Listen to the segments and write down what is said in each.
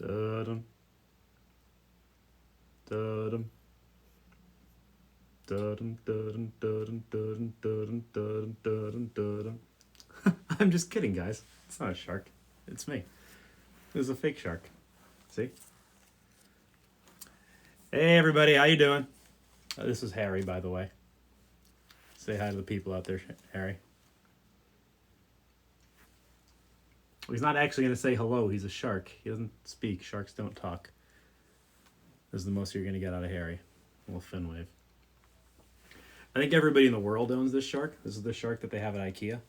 Da-dum. Da-dum. Da-dum, da-dum, da-dum, da-dum, da-dum, da-dum, da-dum, da-dum. I'm just kidding, guys. It's not a shark. It's me. This is a fake shark. See? Hey, everybody. How you doing? This is Harry, by the way. Say hi to the people out there, Harry. Well, he's not actually going to say hello. He's a shark. He doesn't speak. Sharks don't talk. This is the most you're going to get out of Harry. A little fin wave. I think everybody in the world owns this shark. This is the shark that they have at IKEA.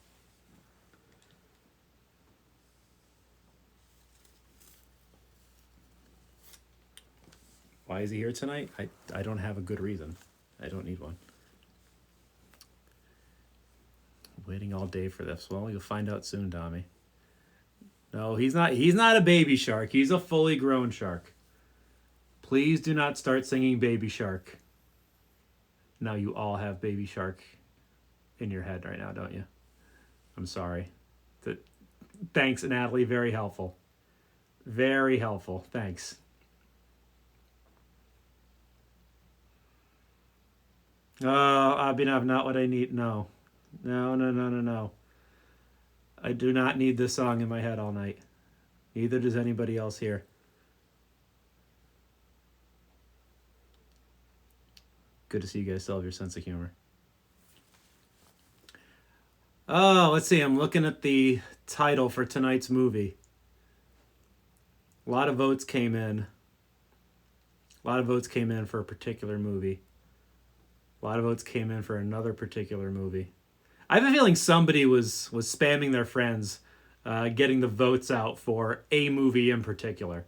Why is he here tonight? I don't have a good reason. I don't need one. Waiting all day for this. Well, you'll find out soon, Tommy. No, he's not. He's not a baby shark. He's a fully grown shark. Please do not start singing Baby Shark. Now you all have Baby Shark in your head right now, don't you? I'm sorry. Thanks, Natalie. Very helpful. Very helpful. Thanks. Oh, Abhinav, not what I need. No. No. I do not need this song in my head all night. Neither does anybody else here. Good to see you guys still have your sense of humor. Oh, let's see. I'm looking at the title for tonight's movie. A lot of votes came in. A lot of votes came in for a particular movie. A lot of votes came in for another particular movie. I have a feeling somebody was spamming their friends, getting the votes out for a movie in particular.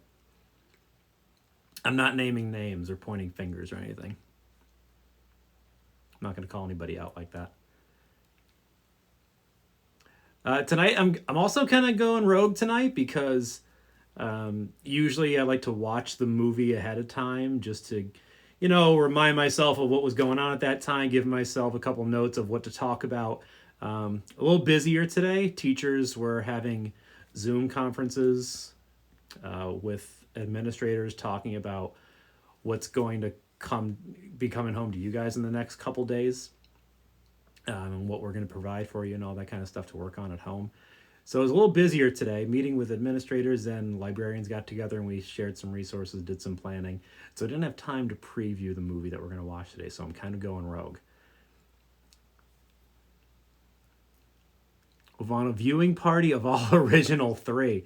I'm not naming names or pointing fingers or anything. I'm not going to call anybody out like that. Tonight, I'm also kind of going rogue tonight because usually I like to watch the movie ahead of time just to, remind myself of what was going on at that time, give myself a couple notes of what to talk about. A little busier today. Teachers were having Zoom conferences with administrators talking about what's going to be coming home to you guys in the next couple days, and what we're going to provide for you and all that kind of stuff to work on at home. So it was a little busier today, meeting with administrators and librarians got together and we shared some resources, did some planning. So I didn't have time to preview the movie that we're going to watch today, so I'm kind of going rogue. We're on a viewing party of all original 3.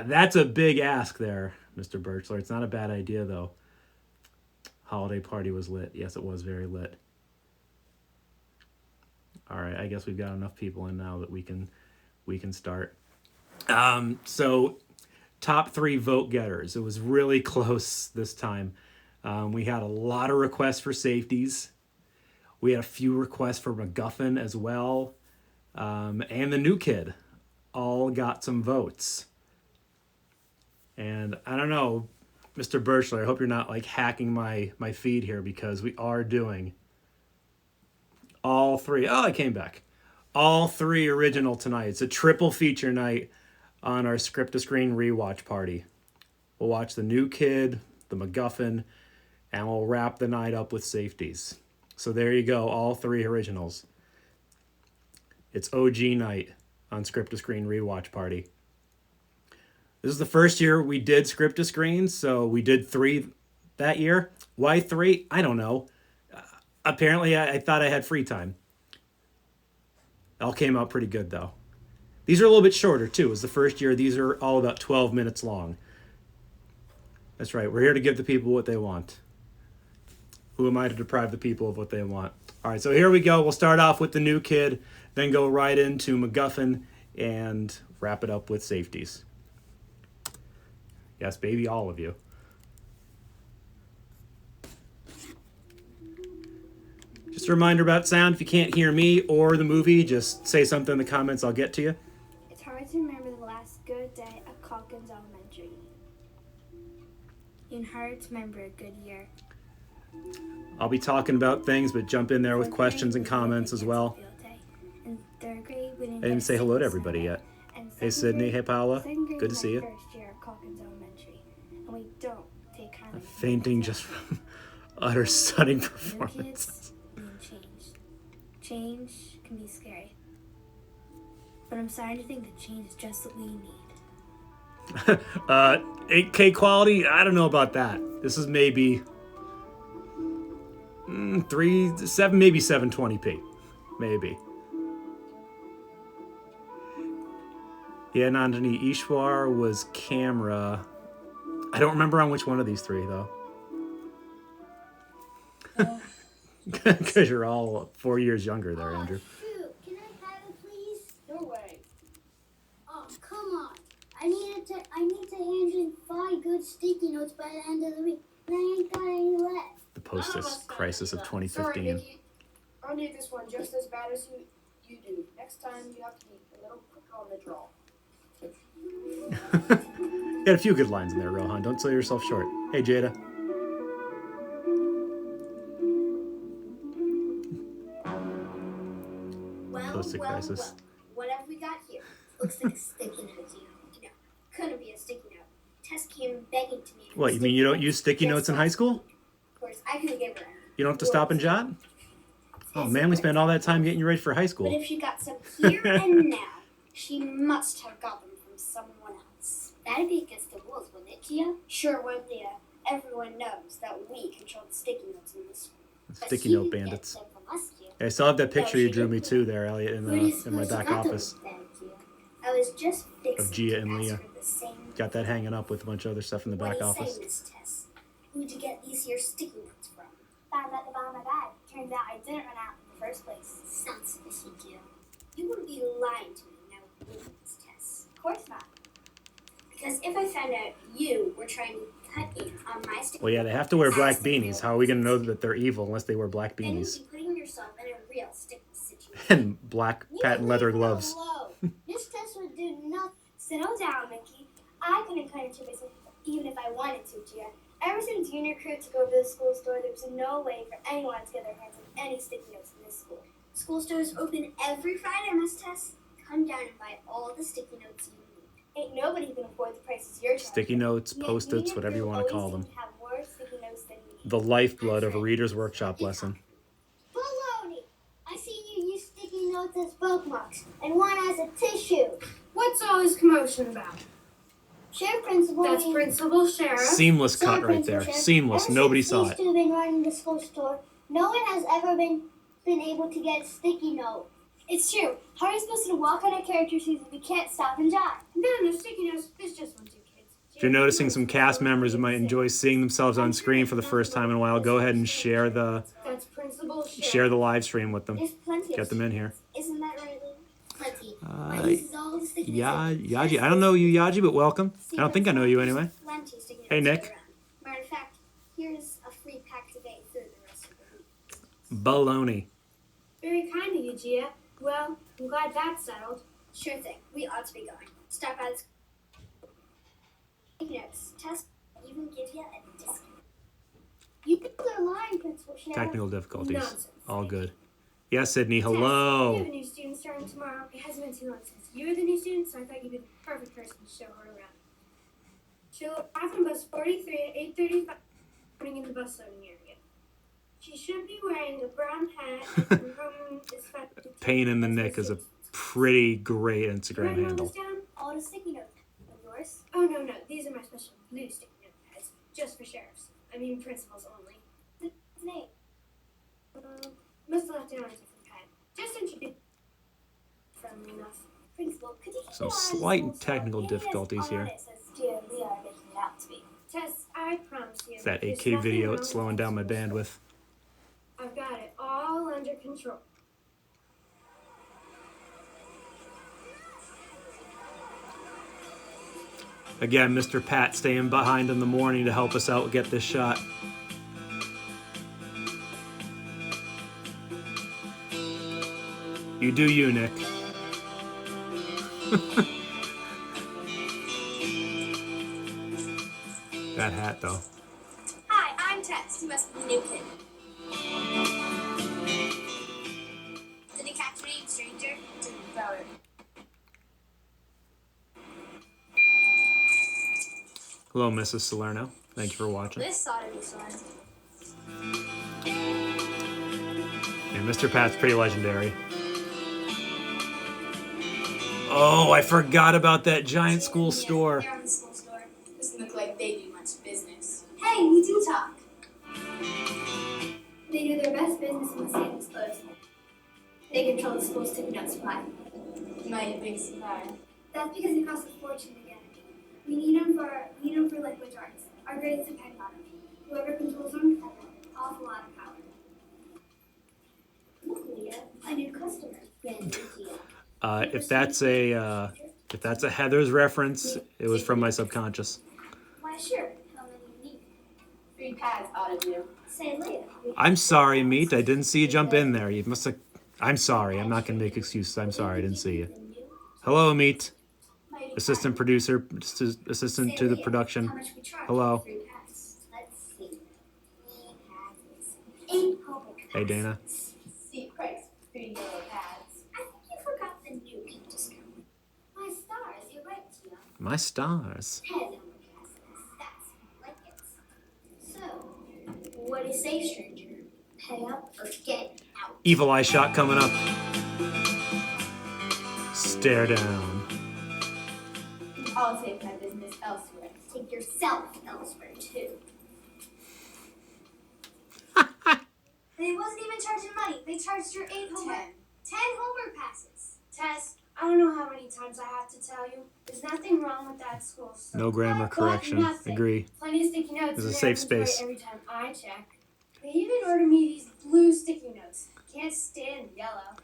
That's a big ask there, Mr. Birchler. It's not a bad idea, though. Holiday party was lit. Yes, it was very lit. All right, I guess we've got enough people in now that we can start. So top 3 vote getters. It was really close this time. We had a lot of requests for Safeties. We had a few requests for MacGuffin as well. And the new kid all got some votes. And I don't know, Mr. Birchler, I hope you're not hacking my feed here because we are doing all 3. Oh, I came back. All 3 original tonight. It's a triple feature night on our Script to Screen rewatch party. We'll watch the new kid, the MacGuffin, and we'll wrap the night up with Safeties. So there you go, all 3 originals. It's OG night on Script to Screen rewatch party. This is the first year we did Script to Screen, so we did 3 that year. Why 3? I don't know. Apparently, I thought I had free time. All came out pretty good, though. These are a little bit shorter, too. It was the first year. These are all about 12 minutes long. That's right. We're here to give the people what they want. Who am I to deprive the people of what they want? All right, so here we go. We'll start off with the new kid, then go right into MacGuffin, and wrap it up with Safeties. Yes, baby, all of you. Just a reminder about sound. If you can't hear me or the movie, just say something in the comments. I'll get to you. It's hard to remember the last good day at Calkins Elementary. And hard to remember a good year. I'll be talking about things, but jump in there with questions and comments as well. In third grade, we I didn't say hello to everybody yet. Hey, Sydney. Hey, Paula. Good to see you. First year at Calkins elementary, and we don't take kindly. Fainting just from utter stunning New performance. kids mean change. Change can be scary, but I'm starting to think that change is just what we need. 8K quality? I don't know about that. This is maybe 7, maybe 720p. Maybe. Yeah, Nandini Ishwar was camera. I don't remember on which one of these three, though. Because you're all 4 years younger there, Andrew. Shoot, can I have it, please? No way. Oh, come on. I need to hand in 5 good sticky notes by the end of the week, and I ain't got any left. The post crisis of Sorry, 2015. Nikki. I'll need this one just as bad as you do. Next time you have to be a little quicker on the draw. You had a few good lines in there, Rohan. Don't sell yourself short. Hey, Jada. Post-crisis. What have we got here? Looks like a sticky note, you know. Couldn't be a sticky note. Tess came begging to me. What, you mean you don't use sticky notes in high school? Of course, I could give her any. You don't have to stop and jot? Oh man, we spent all that time getting you ready for high But school. if she got some here and now, she must have got them from someone else. That'd be against the rules, wouldn't it, Gia? Sure would, Leah. Everyone knows that we control the sticky notes in this school. Sticky note bandits. I still have that picture you drew me too there, Elliot, in my back office I was just of Gia and Leah. Got that hanging up with a bunch of other stuff in the back office. Miss Tess? Who'd you get these here sticky notes from? Found at the bottom of my bag. Turns out I didn't run out in the first place. Sounds fishy, Gia. You wouldn't be lying to me now, would you, Miss Tess? Of course not. Because if I found out you were trying to cut in on my sticky Well, yeah, they have to wear black beanies. How are we going to know that they're evil unless they wear black then you'd beanies? be putting yourself in a real sticky situation. And black patent leather gloves. Miss Tess would do nothing. Settle down, Mickey. I couldn't cut into business even if I wanted to, Gia. Ever since junior crew took over the school store, there was no way for anyone to get their hands on any sticky notes in this school. School stores open every Friday, Miss Tess. Come down and buy all the sticky notes you need. Ain't nobody can afford the prices you're charging. Sticky notes, Yet post-its, junior whatever you crew want to always call them. seem to have more sticky notes than we need. The lifeblood of a reader's workshop lesson. Baloney! I see you use sticky notes as bookmarks, and one as a tissue. What's all this commotion about? Sheriff Principal. That's Principal Sheriff. Seamless cut right there. Seamless. Nobody saw These it. two have been running the school store. No one has ever been able to get a sticky note. It's true. How are we supposed to walk on our character sheets if we can't stop and jot? No, sticky notes. There's just 1, 2 kids. If you're noticing some cast members who might enjoy seeing themselves on screen for the first time in a while, go ahead and share the live stream with them. There's plenty Get of them in here. Isn't that right, Lou? Plenty. Uh, This is all the sticky Yaji. I don't know you, Yaji, but welcome. I don't think I know you anyway. Plenty of sticky notes Hey, Nick. around. Matter of fact, here's a free pack today through the rest of the week. Baloney. Very kind of you, Gia. Well, I'm glad that's settled. Sure thing. We ought to be going. Stop by the school. Sticky notes. Test even give you a discount. You people are lying, Principal Sheriff. Technical difficulties. Nonsense. All good. Yes, Sydney. We have Hello. a new student starting tomorrow. It hasn't been too long since you were the new student, so I thought you'd be the perfect person to show her around. She'll arrive on bus 43 at 8:35, running in the bus loading area. She should be wearing a brown hat and her home is Pain in the Nick is a pretty great Instagram Writing all handle. this down? All the sticky notes. And yours? Oh, no. These are my special blue sticky note pads. Just for sheriffs. I mean principals only. What's name? Must have left it on a different pad. Just introduce friendly enough. Principal, could you keep Some an eye on the slight school store? technical Maybe it's difficulties on here. it says Gia and Leah are making it out to be. Tess, I promise you. It's that there's 8K nothing video. wrong It's slowing with down my this school. bandwidth. I've got it all under control. Again, Mr. Pat staying behind in the morning to help us out get this shot. You do you, Nick. That hat, though. Hi, I'm Tess. You must be the new kid. The decapitated stranger didn't vote. Hello, Mrs. Salerno. Thank you for watching. This ought to be fun. And Mr. Pat's pretty legendary. Oh, I forgot about that giant school store. They're on the school store. Doesn't look like they do much business. Hey, we do talk. They do their best business in the Safeties clothes. They control the school's sticky note supply. Mighty big supply. That's because it costs a fortune to get it. We need them for liquid arts. Our grades depend on them. Whoever controls them has an awful lot of power. Look, Leah, a new customer. If that's a Heather's reference, it was from my subconscious. Why, sure. How many you need? 3 pads ought to do. Say, Leah. I'm sorry, Meat. I didn't see you jump in there. You must have. I'm sorry. I'm not gonna make excuses. I'm sorry. I didn't see you. Hello, Meat. Assistant producer, assistant to the production. How much we charge? Hello. 3 pads. Let's see. We have this 8 homework Hey, Dana. Steep price for 3 yellow pads. I think you forgot the new pink discount. My stars, you're right, Tia. My stars. 10 homework passes. That's like it. So, what do you say, stranger? Pay up or get out? Evil eye shot coming up. Stare down. I'll take my business elsewhere. Take yourself elsewhere, too. They wasn't even charging money. They charged your 8 homework. 10 homework passes. Tess, I don't know how many times I have to tell you. There's nothing wrong with that school stuff. No grammar correction. Nothing. Agree. Plenty of sticky notes. This is in a their safe inventory space. Every time I check. They even order me these blue sticky notes. Can't stand yellow.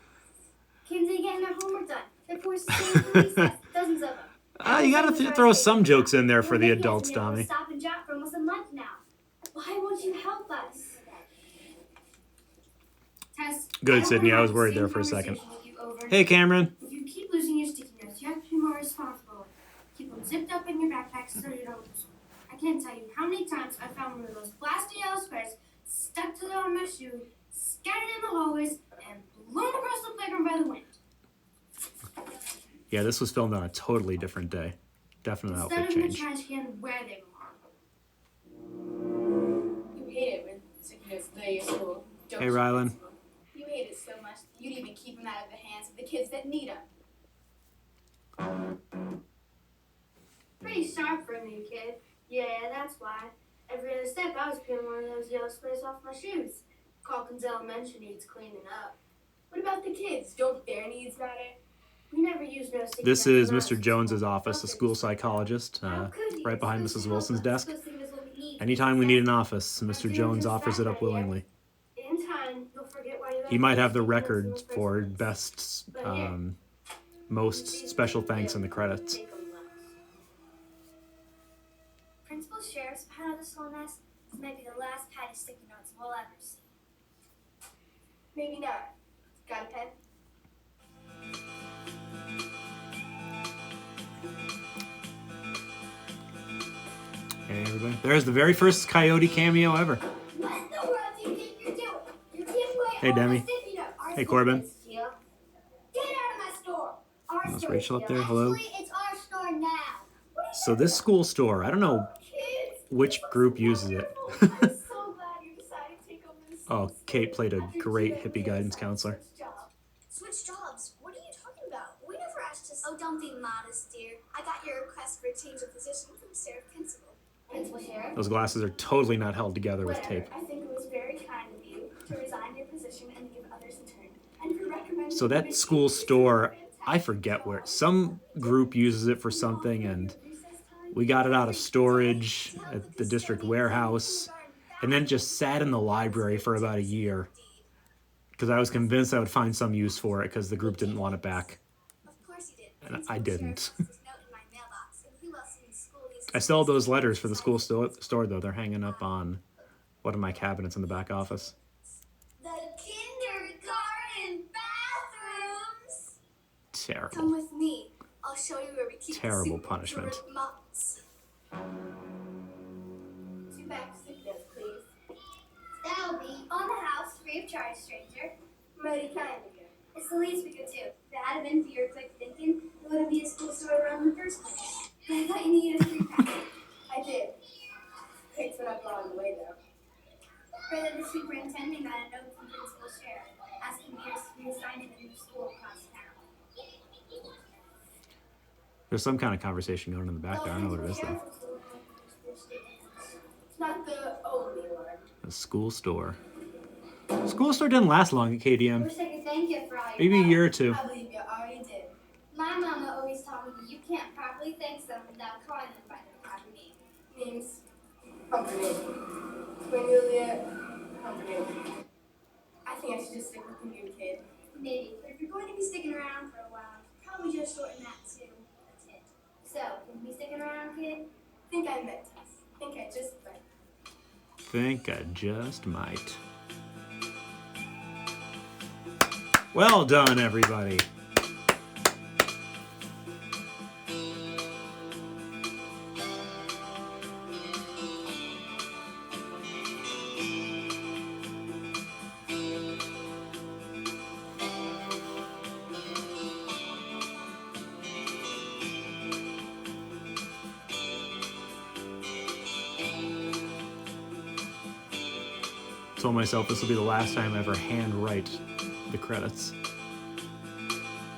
Kids ain't getting their homework done. They're forced to stay for recess. Dozens of them. You gotta throw some jokes in there for the adults, Tommy. Stop and Jot for almost a month now. Why won't you help us? Tess, Good, Sydney. I was don't worried wanna there for a have the second. same conversation with you over and Hey, Cameron. If you keep losing your sticky notes, you have to be more responsible. Keep them zipped up in your backpack so you don't lose them. I can't tell you how many times I found one of those blasted yellow squares stuck to on my shoe, scattered in the hallways, and blown across the playground by the wind. Yeah, this was filmed on a totally different day. Definite Instead outfit of in the change. trash can where they belong. You hate it when sticky notes delay your school. Don't Hey, you, Rylan. Principal? You hate it so much that you'd even keep them out of the hands of the kids that need them. Pretty sharp for a new kid. Yeah, that's why. Every other step I was peeling one of those yellow squares off my shoes. Calkins Elementary needs cleaning up. What about the kids? Don't their needs matter? We never used no sticky This notes is when I Mr. was in Jones's school. office, the school psychologist, How could you? right behind It's supposed Mrs. to Wilson's help us. desk. It's supposed to give us what we need. Anytime we need an office, Mr. Jones offers it up willingly. In time, you'll forget why you He might have the sticky notes in record the first for place. best, But here, most special thanks in the credits. make 'em last. Principal Sheriff's pad of the soul nest is maybe the last pad of sticky notes we'll ever see. Maybe not. Got a pen? Hey, everybody. There's the very first Coyote cameo ever. What in the world do you think you're doing? You're giving away Hey, all the Demi. sticky notes. Our Hey, store Corbin. is, Tia. Get out of my store. Our Is store, Rachel up Tia. there? Hello? Actually, it's our store now. What are you So this school store, I don't know kids? which group uses it. I'm so glad you decided to take over this. Oh, Kate played a great hippie guidance counselor. Switch jobs? What are you talking about? We never asked to. Oh, don't be modest, dear. I got your request for a change of position from Sheriff Principal. Principal Sheriff? Those glasses are totally not held together with Whatever. tape. I think it was very kind of you to resign your position and give others a turn. And for recommending So that school store, I forget where. Some group uses it for something, and we got it out of storage at the district warehouse, and then it just sat in the library for about a year because I was convinced I would find some use for it because the group didn't want it back. Of course you did. And I didn't. Principal Sheriff left this note in my mailbox, and who else in the school needs to I still have those letters for the school store, though. They're hanging up on one of my cabinets in the back office. The kindergarten bathrooms. Come Terrible. with me. I'll show you where we keep Terrible the soup punishment. for months. 2 bags of sticky notes, please. That'll be on the house, free of charge, stranger. Mighty kind of you. It's the least we could do. If it hadn't been for your quick thinking, it wouldn't be a school store around in the first place. I thought you needed a free pack. I did. quite blown away, though. Further, the superintendent got a note from Principal Sheriff asking Pierce to be assigned to the new school across town. There's some kind of conversation going on in the background. I don't know what it is, though. It's not the only one. A school store. School store didn't last long at KDM. Wish I could thank you for all your Maybe a help. year or two. I believe you already did. My mama always taught me that you can't properly thank someone without calling them by their proper name. Names. Company. Cornelia. Company. I think I should just stick with the new kid. Maybe, but if you're going to be sticking around for a while, probably just shorten that too. That's it. So, can you be sticking around, kid? Think I meant Tess. Think I just might. Think I just might. Well done, everybody. Told myself this will be the last time I ever handwrite the credits.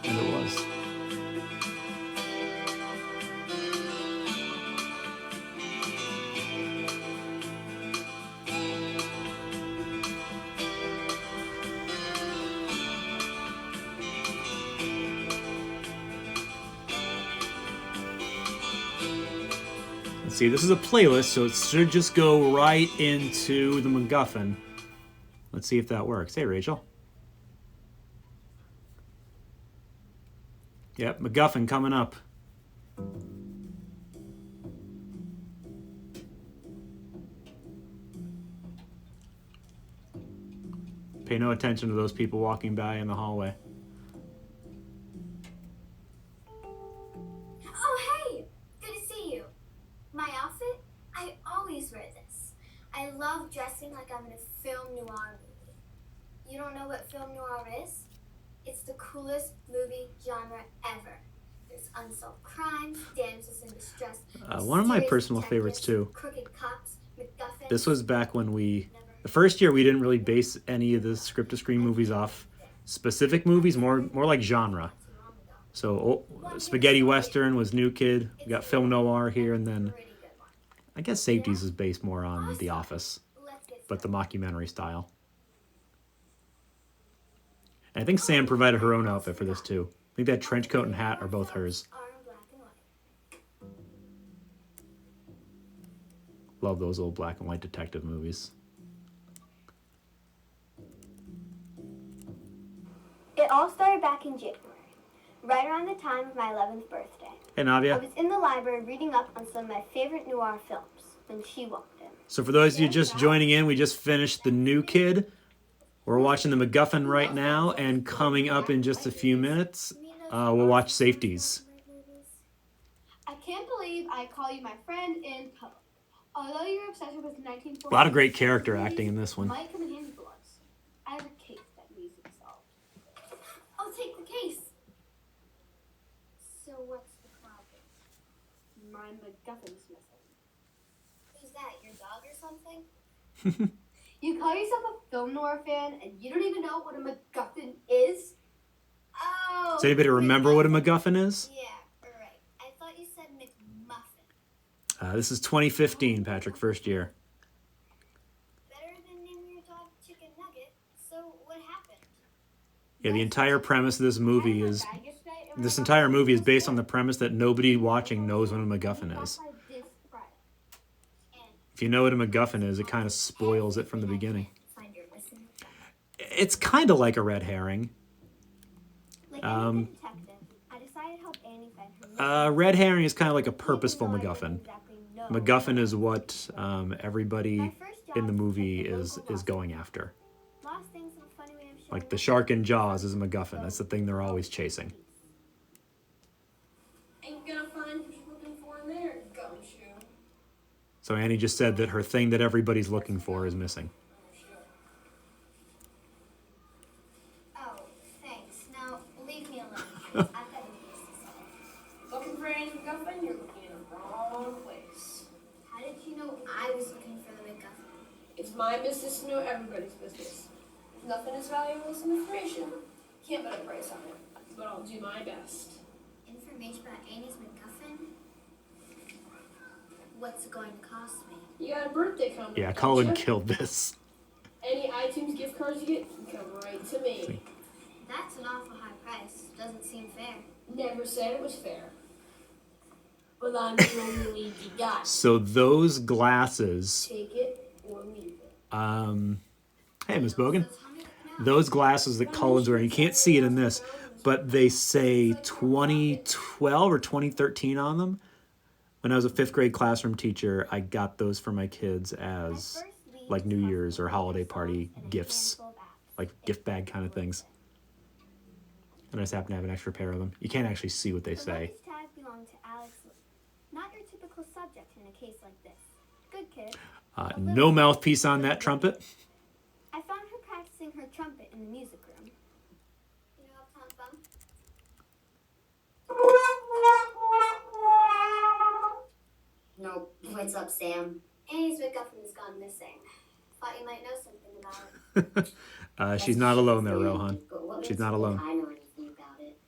And it was. Let's see, this is a playlist, so it should just go right into the MacGuffin. Let's see if that works. Hey, Rachel. Yep, MacGuffin coming up. Pay no attention to those people walking by in the hallway. Oh, hey! Good to see you. My outfit? I always wear this. I love dressing like I'm in a film noir movie. You don't know what film noir is? It's the coolest movie genre ever. There's unsolved crimes, damsels in distress. One of my mysterious personal detectives, favorites, too. Crooked cops, MacGuffin. This was back when the first year we didn't really base any of the script-to-screen movies off specific movies, more like genre. So Spaghetti Western was New Kid. We got film noir here, and then I guess Safeties is based more on The Office, but the mockumentary style. And I think Sam provided her own outfit for this too. I think that trench coat and hat are both hers. Love those old black and white detective movies. It all started back in January, right around the time of my 11th birthday. Hey, I Navia. was in the library reading up on some of my favorite noir films when she walked in. So for those of you just joining in, we just finished The New Kid. We're watching the MacGuffin right now, and coming up in just a few minutes, we'll watch Safeties. I can't believe I call you my friend in public. Although your obsession with 1940s... A lot of great character acting in this one. might come in handy for us. I have a case that needs to be solved. I'll take the case. So what's the problem? My MacGuffin's missing. Who's that, your dog or something? You call yourself a film noir fan, and you don't even know what a MacGuffin is? Oh. Does anybody remember what a MacGuffin is? Yeah, right. I thought you said McMuffin. This is 2015, Patrick, first year. Better than naming your dog Chicken Nugget. So what happened? Yeah, the entire premise of this movie is... This entire movie is based on the premise that nobody watching knows what a MacGuffin is. If you know what a MacGuffin is, it kind of spoils it from the beginning. Find your missing. It's kind of like a red herring. Like any good detective, I decided to help Annie find her Red herring is kind of like a purposeful missing. MacGuffin. Exactly know. MacGuffin is what everybody My first job in the was movie at the is local going after. Lost things in a funny way of showing Like the up. shark in Jaws is a MacGuffin. That's the thing they're always chasing. Ain't gonna find what you're looking for in there, gumshoe. So Annie just said that her thing that everybody's looking for is missing. Oh, thanks. Now leave me alone. I've got a case to solve. Looking for any MacGuffin? You're looking in the wrong place. How did you know I was looking for the my business to know everybody's business. If nothing is valuable as information, can't put a price on it. But I'll do my best. Information about Annie's MacGuffin? What's it going to cost me? You got a birthday coming. Yeah, don't Colin ya? killed this. Any iTunes gift cards you get can come right to me. That's an awful high price. Doesn't seem fair. Never said it was fair. Well, I'm the only lead you got. So those glasses, Take it or leave it. hey, Miss Bogan, So tell me now. those glasses that Colin's wearing, you can't see it in this, but they say 2012 or 2013 on them. When I was a 5th grade classroom teacher, I got those for my kids as like New Year's or holiday party gifts, like gift bag kind of things. And I just happen to have an extra pair of them. You can't actually see what they The say. luggage tag belonged to Alex. Not your typical subject in a case like this. Good kid. No mouthpiece on that trumpet. I found her practicing her trumpet in the music room. You know Uptown Funk? Nope. What's up, Sam? Annie's MacGuffin has gone missing. Thought you might know something about it. She's not alone there, Rohan. But what She's makes not you think alone. I know anything about it.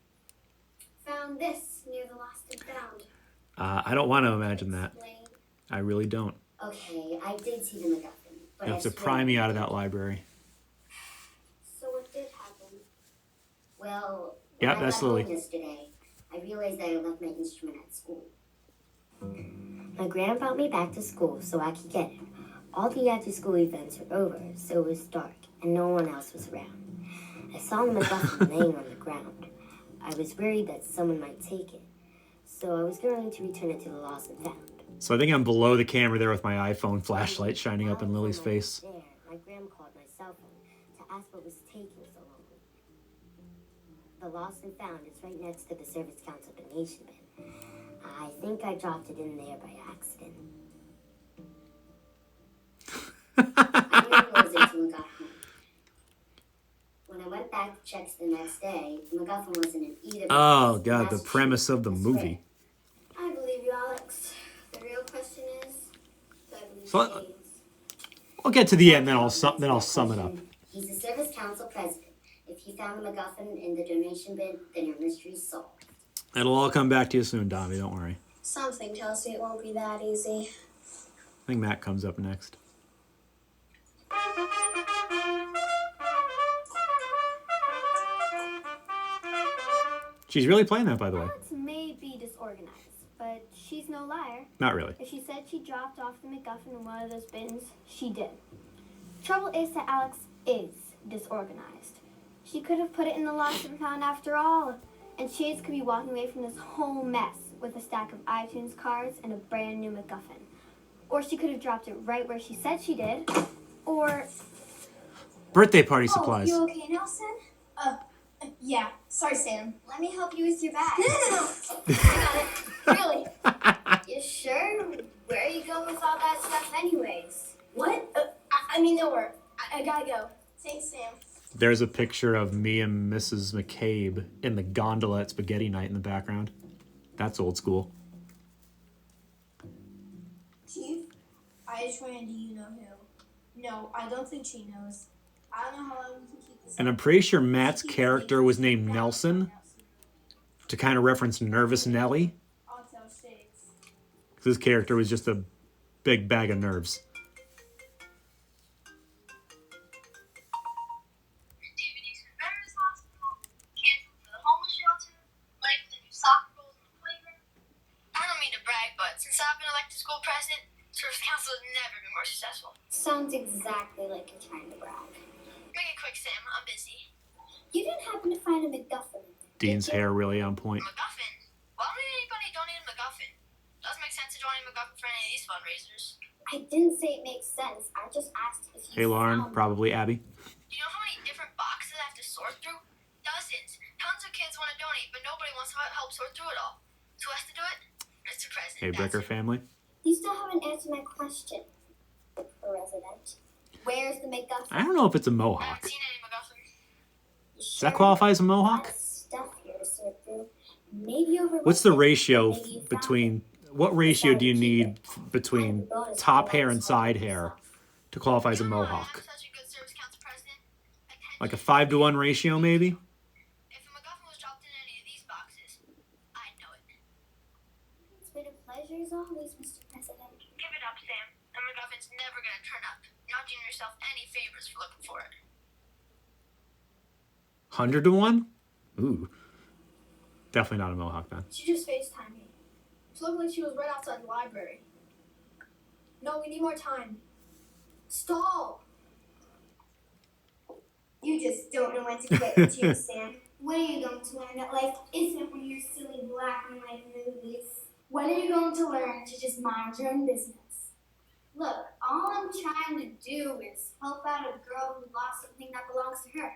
Found this near the lost and found. I don't want to imagine that. Explain. I really don't. Okay, I did see the MacGuffin. But You I have to swear- pry me out of that library. So what did happen? Well, Yep, when I that's got home Lily. yesterday, I realized that I left my instrument at school. My grand brought me back to school so I could get it. All the after-school events were over, so it was dark, and no one else was around. I saw the MacGuffin laying on the ground. I was worried that someone might take it, so I was going to return it to the lost and found. So I think I'm below the camera there with my iPhone flashlight shining up in Lily's face. There, my gram called my cell phone to ask what was taking so long. The lost and found is right next to the Service Council donation bin. I think I dropped it in there by accident. I didn't realize it until I got home. When I went back to check the next day, the MacGuffin wasn't in either. Oh box. god, the That's premise true. of the That's movie. I believe you, Alex. The real question is, do I believe So- James? I'll get to the end, then I'll sum it up. He's the Service Council president. If you found the MacGuffin in the donation bin, then your mystery's solved. It'll all come back to you soon, Dobby. Don't worry. Something tells me it won't be that easy. I think Matt comes up next. She's really playing that, by the way. Alex may be disorganized, but she's no liar. Not really. If she said she dropped off the MacGuffin in one of those bins, she did. Trouble is that Alex is disorganized. She could have put it in the lost and found after all, and Chase could be walking away from this whole mess with a stack of iTunes cards and a brand new MacGuffin. Or she could have dropped it right where she said she did, or... Birthday party supplies. You okay, Nelson? Yeah. Sorry, Sam. Let me help you with your bag. No. I got it. Really? You sure? Where are you going with all that stuff anyways? What? I mean, nowhere. I gotta go. Thanks, Sam. There's a picture of me and Mrs. McCabe in the gondola at spaghetti night in the background. That's old school. Chief, I just ran. Do you know who? No, I don't think she knows. I don't know how long we can keep this. And I'm pretty sure Matt's character was named Nelson to kind of reference Nervous Nelly. I'll tell Shakes. 'Cause his character was just a big bag of nerves. DVDs for Veterans Hospital, canceled for the homeless shelter, life in the new soccer goals on the playground. I don't mean to brag, but since I've been elected school president, service council has never been more successful. Sounds exactly like you're trying to brag. Make it quick, Sam. I'm busy. You didn't happen to find a MacGuffin. Dean's hair really on point. MacGuffin? Why would anybody donate a MacGuffin? Doesn't make sense to donate a MacGuffin for any of these fundraisers. I didn't say it makes sense. I just asked if you Hey, Lauren, found... probably Abby. Do you know how many different boxes I have to sort through? Dozens. Tons of kids want to donate, but nobody wants to help sort through it all. So who has to do it? Mr. President. Hey, That's Bricker it. family. You still haven't answered my question, resident. Where's the MacGuffin? I don't know if it's a I mohawk. haven't seen any MacGuffin. Does that qualify as a mohawk? Stuff here to sort through. Maybe overlooked What's the it, ratio maybe you found between... it. What ratio do you Decided to keep need it. between Bonus top for hair and once, side help hair yourself. to qualify as a You know why Mohawk. I'm such a good service council president? Attention Like a to 5-to-1 ratio, maybe? If a MacGuffin was dropped in any of these boxes, I'd know it. It's been a pleasure as always, Mr. President. Give it up, Sam. The MacGuffin's never gonna turn up. You're not doing yourself any favors for looking for it. 100-to-1? Ooh. Definitely not a Mohawk then. She just FaceTimed me. She looked like she was right outside the library. No, we need more time. Stall! You just don't know when to quit, do you, Sam? When are you going to learn that life isn't one of your silly black and white movies? When are you going to learn to just mind your own business? Look, all I'm trying to do is help out a girl who lost something that belongs to her.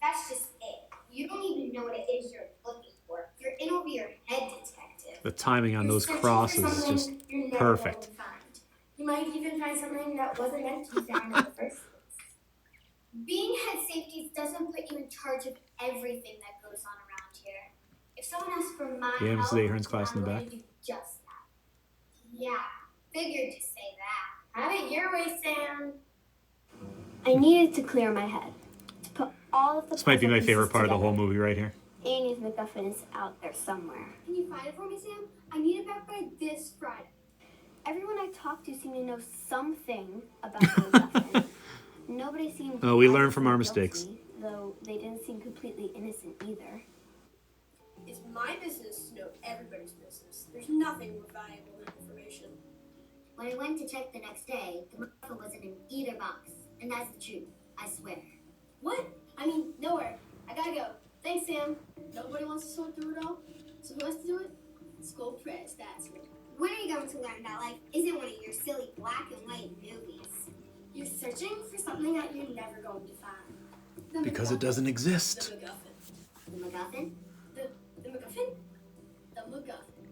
That's just it. You don't even know what it is you're looking for. You're in over your head, detective. The timing on those You're searching crosses for is something just you're never perfect. going to find. You might even find something that wasn't meant to be found in the first place. Being head safeties doesn't put you in charge of everything that goes on around here. If someone asks for my Yeah, help, Mrs. Ahern's class in I'm the going back. to do just that. Yeah, figured to say that. Have it your way, Sam. I needed to clear my head. To put all of the This might be my puzzle favorite pieces part of the together. whole movie right here. Annie's MacGuffin is out there somewhere. Can you find it for me, Sam? I need it back by this Friday. Everyone I talked to seemed to know something about the MacGuffin. Nobody seemed Oh, we learn from our guilty, mistakes. though they didn't seem completely innocent either. It's my business to know everybody's business. There's nothing more valuable than information. When I went to check the next day, the MacGuffin wasn't in either box. And that's the truth, I swear. What? I mean, nowhere. I gotta go. Thanks, Sam. Nobody wants to sort through it all. So who has to do it? School press, that's me. When are you going to learn that life isn't one of your silly black and white movies? You're searching for something that you're never going to find. The Because it MacGuffin. doesn't The exist. MacGuffin. The MacGuffin? The MacGuffin? The MacGuffin.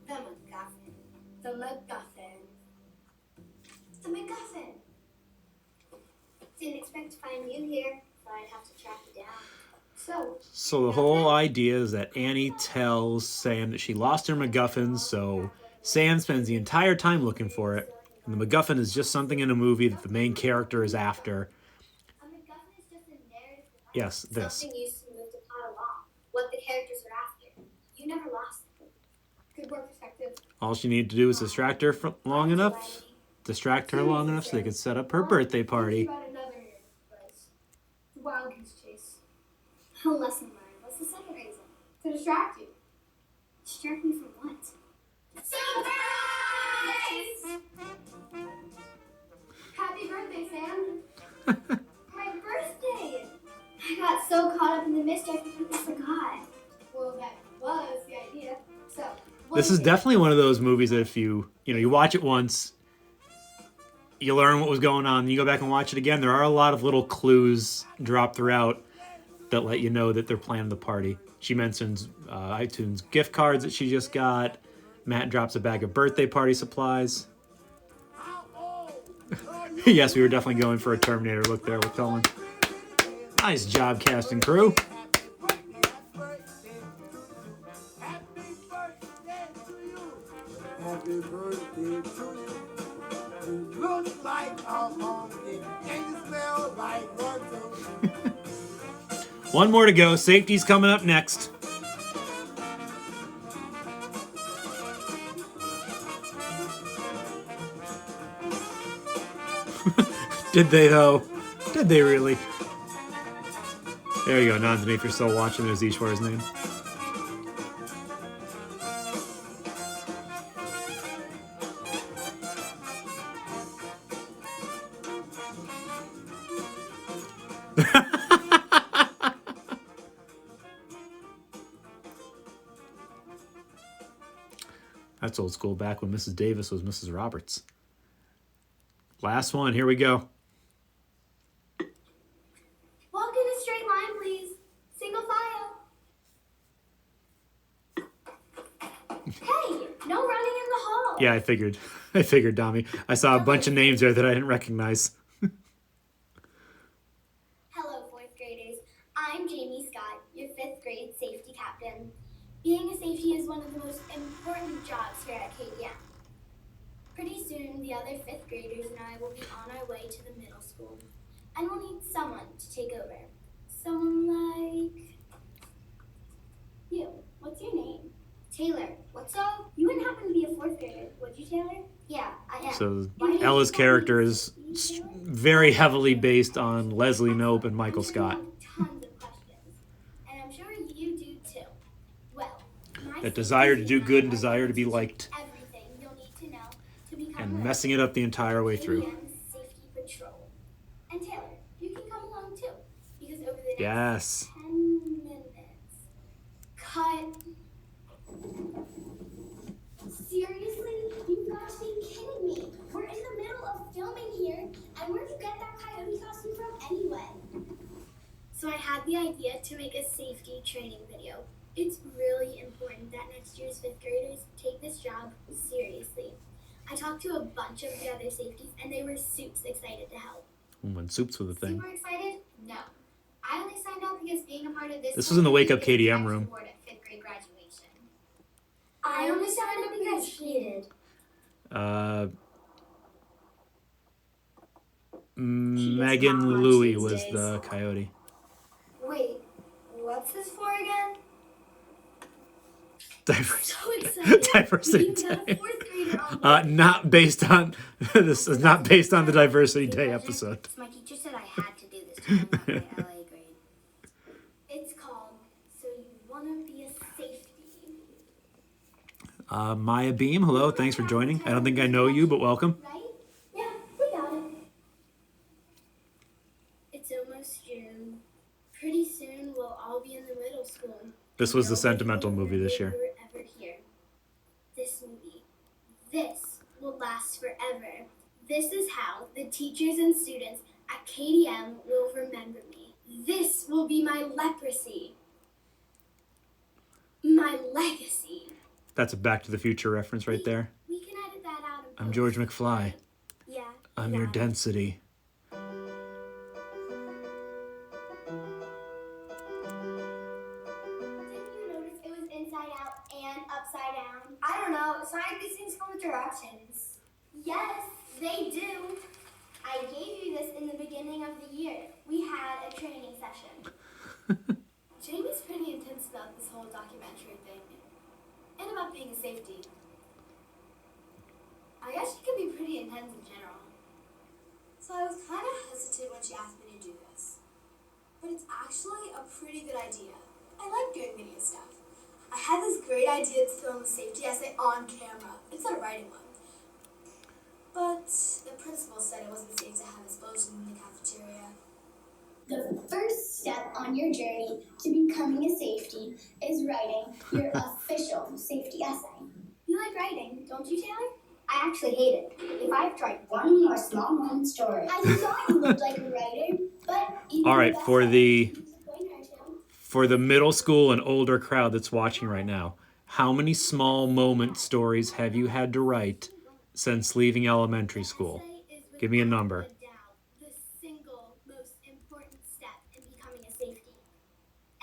The MacGuffin. The MacGuffin. The MacGuffin. Didn't expect to find you here, but I'd have to track you down. So the whole idea is that Annie tells Sam that she lost her MacGuffin, so Sam spends the entire time looking for it. And the MacGuffin is just something in a movie that the main character is after. A MacGuffin is just a narrative device. Yes, this. Something used to move the plot along. What the characters were after. You never lost them. Good work, detective. All she needed to do was distract her for long enough, so they could set up her birthday party. About another device. The wild goose chase. A lesson learned. What's the second reason? To distract you. Distract me from what? Surprise! Happy birthday, Sam. My birthday! I got so caught up in the mystery I completely forgot. Well, that was the idea. So, This is definitely one of those movies that if you watch it once, you learn what was going on, you go back and watch it again, there are a lot of little clues dropped throughout that let you know that they're planning the party. She mentions iTunes gift cards that she just got. Matt drops a bag of birthday party supplies. Yes, we were definitely going for a Terminator look there with Cullen. Nice job, cast and crew. Happy birthday to you. You look like a monkey and you smell like one too. One more to go. Safety's coming up next. Did they, though? Did they really? There you go, Nanzani, if you're still watching, there's Ishwar's name. That's old school, back when Mrs. Davis was Mrs. Roberts. Last one, here we go. Walk in a straight line, please. Single file. Hey, no running in the hall. Yeah, I figured, Dami. I saw a bunch of names there that I didn't recognize. Hello, 4th graders. I'm Jamie Scott, your 5th grade safety captain. Being a safety is one of the most important jobs here at KDM. Pretty soon, the other 5th graders and I will be on our way to the middle school. And we'll need someone to take over. Someone like you. What's your name? Taylor. What's up? You wouldn't happen to be a 4th grader, would you, Taylor? Yeah, I am. So Why did Ella's you call me character is Taylor? very heavily based on Leslie Knope and Michael I'm gonna Scott. have tons of questions. And I'm sure you do too. Well, my That desire to do safety good and and I desire are to be going liked. everything you'll need to know to become And a messing it up the entire way through. KDM Safety Patrol. And Taylor, you can come along too. Because over the next Yes. 10 minutes. Cut. Seriously? You've got to be kidding me. We're in the middle of filming here, and where'd you get that coyote costume from anyway? So I had the idea to make a safety training video. It's really important that next year's 5th graders take this job seriously. I talked to a bunch of the other safeties, and they were super excited to help. When soups were the thing. Super excited? No. I only signed up because being a part of this. This was in the Wake Up is a KDM tax room. reward at 5th grade graduation. I only signed up because I cheated. Megan Louie was the coyote. Wait, what's this for again? Diversity. So excited. Diversity We got a Day. 4th grader on Not based on this is not based on the Diversity Day episode. My teacher said I had to do this to bring up my LA grade. It's called So You Wanna Be a Safety. Maya Beam, hello, thanks for joining. I don't think I know you, but welcome. Right? Yeah, we got it. It's almost June. Pretty soon we'll all be in the middle school. This was the Nobody sentimental will movie this remember year. we were ever here. This movie. This will last forever. This is how the teachers and students at KDM will remember me. This will be my leprosy. My legacy. That's a Back to the Future reference right there. We can edit that out. in I'm post. George McFly. Yeah. I'm your got it. density. Didn't you notice it was inside out and upside down? I don't know. Science these things come with directions. Yes, they do. I gave you this in the beginning of the year. We had a training session. Jamie's pretty intense about this whole documentary thing. And about being a safety. I guess she can be pretty intense in general. So I was kind of hesitant when she asked me to do this. But it's actually a pretty good idea. I like doing media stuff. I had this great idea to film a safety essay on camera instead of writing one. But the principal said it wasn't safe to have explosions in the cafeteria. The first step on your journey to becoming a safety is writing your official safety essay. You like writing, don't you, Taylor? I actually hate it. If I have to write one more small moment story. I thought you looked like a writer, but even All right, the for essay the is a pointer too. for the middle school and older crowd that's watching right now, how many small moment stories have you had to write since leaving elementary school? Give me a number. Without a doubt, the single most important step in becoming a safety.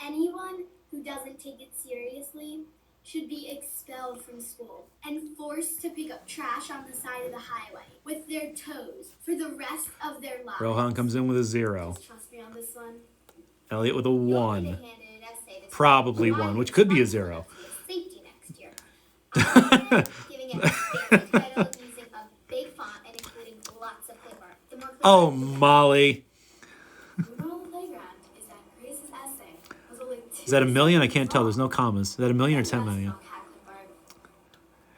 Anyone who doesn't take it seriously should be expelled from school and forced to pick up trash on the side of the highway with their toes for the rest of their lives. Rohan comes in with a 0. Trust me on this one. Elliot with a You'll 1. be handed an essay that's Probably 1, which could be a 0. Safety next year. I'm giving it a fancy title using a big font and including lots of paper. The more Oh, Molly. The moral of the playground is that Grace's essay was only 2 Is that a million? I can't tell. There's no commas. Is that a million or 10 million?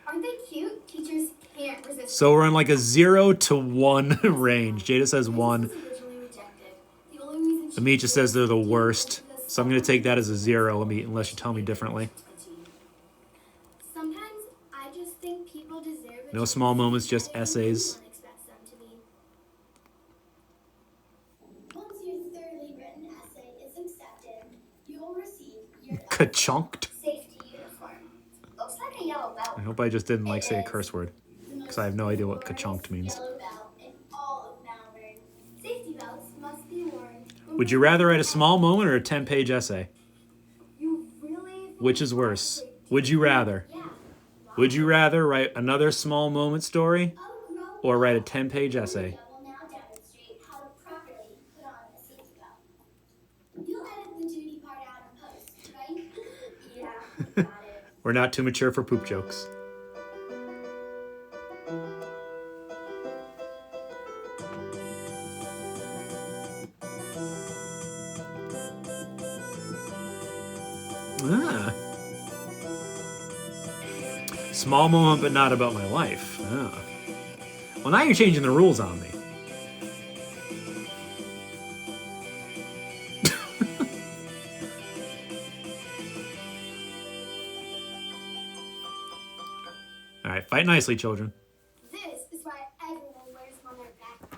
Aren't they cute? Teachers can't resist. So we're in like a 0 to 1 range. Jada says 1. Amit just says they're the worst. So I'm going to take that as a 0, Amit, unless you tell me differently. Sometimes I just think people deserve it. No small moments, just essays. Once your thoroughly written essay is accepted, you will receive your Ka-chunked. safety uniform. Looks like a yellow belt. I hope I just didn't say a curse word. Because I have no idea what ka-chunked means. Yellow belt in all of Malvern. Safety belts must be worn. Would you rather write a small moment or a 10-page essay? You really? Which is worse? Would you rather? Yeah. Why? Would you rather write another small moment story Oh, grown or write a up. 10-page essay? Julia will now demonstrate how to properly put on a safety belt. You'll edit the duty part out in post, right? Yeah, got it. We're not too mature for poop jokes. Ah. Small moment, but not about my life. Ah. Well, now you're changing the rules on me. All right, fight nicely, children. This is why everyone wears them on their backpacks.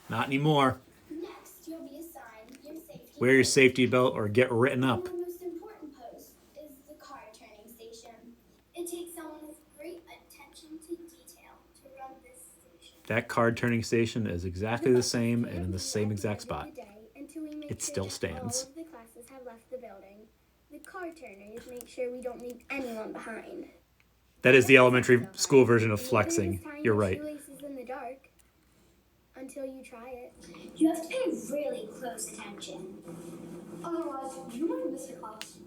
Not anymore. Next, you'll be assigned your safety Wear your post. safety belt or get written up. And the most important post is the car turning station. It takes someone with great attention to detail to run this station. That card turning station is exactly the same and in the same exact spot. It still stands. All of the classes have left the building. The car turners make sure we don't leave anyone behind. That is the elementary school version of flexing. You're right. Shoelaces in the dark until you try it. You have to pay really close attention Otherwise, you might miss a class.